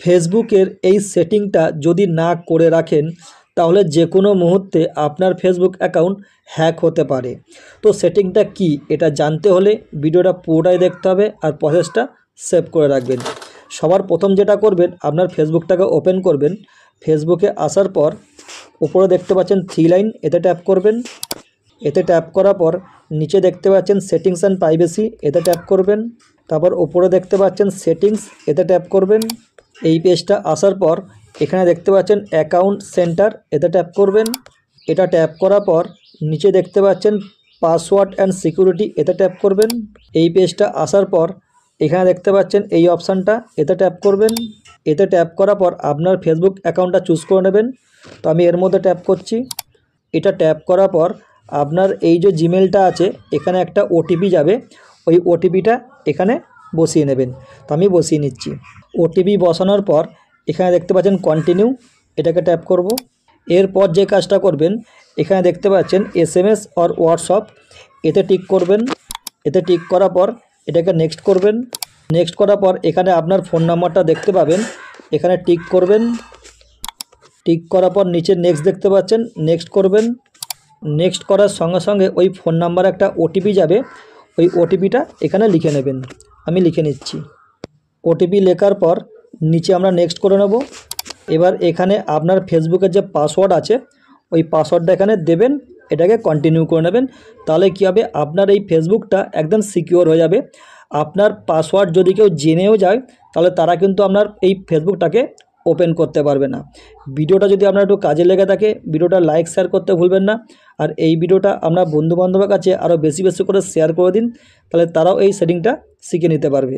ফেসবুকের এই সেটিংটা যদি না করে রাখেন তাহলে যে কোনো মুহূর্তে আপনার ফেসবুক অ্যাকাউন্ট হ্যাক হতে পারে। তো সেটিংটা কি এটা জানতে হলে ভিডিওটা পুরোটাই দেখতে হবে আর প্রসেসটা সেভ করে রাখবেন। সবার প্রথম যেটা করবেন, আপনার ফেসবুকটাকে ওপেন করবেন। ফেসবুকে আসার পর উপরে দেখতে পাচ্ছেন 3 লাইন, এতে ট্যাপ করবেন। এতে ট্যাপ করার পর নিচে দেখতে পাচ্ছেন সেটিংস অ্যান্ড প্রাইভেসি, এতে ট্যাপ করবেন। তারপর উপরে দেখতে পাচ্ছেন সেটিংস, এতে ট্যাপ করবেন। এই পেজটা আসার পর এখানে দেখতে পাচ্ছেন অ্যাকাউন্ট সেন্টার, এতে ট্যাপ করবেন। এটা ট্যাপ করার পর নিচে দেখতে পাচ্ছেন পাসওয়ার্ড অ্যান্ড সিকিউরিটি, এতে ট্যাপ করবেন। এই পেজটা আসার পর এখানে দেখতে পাচ্ছেন এই অপশানটা, এতে ট্যাপ করবেন। এতে ট্যাপ করার পর আপনার ফেসবুক অ্যাকাউন্টটা চুজ করে নেবেন। তো আমি এর মধ্যে ট্যাপ করছি। এটা ট্যাপ করার পর আপনার এই যে জিমেলটা আছে এখানে একটা ওটিপি যাবে, ওই ওটিপিটা এখানে বসিয়ে নেবেন। তো আমি বসিয়ে নিচ্ছি। ওটিপি বসানোর পর এখানে দেখতে পাচ্ছেন কন্টিনিউ, এটাকে ট্যাপ করব। এরপর যে কাজটা করবেন, এখানে দেখতে পাচ্ছেন SMS অর হোয়াটসঅ্যাপ, এতে টিক করবেন। এতে টিক করার পর এটাকে নেক্সট করবেন। নেক্সট করার পর এখানে আপনার ফোন নাম্বারটা দেখতে পাবেন, এখানে টিক করবেন। টিক করার পর নিচে নেক্সট দেখতে পাচ্ছেন, নেক্সট করবেন। নেক্সট করার সঙ্গে সঙ্গে ওই ফোন নাম্বারে একটা ওটিপি যাবে, ওই ওটিপিটা এখানে লিখে নেবেন। আমি লিখে নিচ্ছি। ওটিপি লেখার পর নিচে আমরা নেক্সট করে নেব। এবার এখানে আপনার ফেসবুকের যে পাসওয়ার্ড আছে ওই পাসওয়ার্ডটা এখানে দেবেন, এটাকে কন্টিনিউ করে নেবেন। তাহলে কী হবে, আপনার এই ফেসবুকটা একদম সিকিওর হয়ে যাবে। আপনার পাসওয়ার্ড যদি কেউ জেনেও যায় তাহলে তারা কিন্তু আপনার এই ফেসবুকটাকে ওপেন করতে পারবে না। ভিডিওটা যদি আপনার একটু কাজে লেগে থাকে ভিডিওটা লাইক শেয়ার করতে ভুলবেন না। আর এই ভিডিওটা আপনার বন্ধুবান্ধবের কাছে আরও বেশি বেশি করে শেয়ার করে দিন, তাহলে তারাও এই সেটিংটা শিখে নিতে পারবে।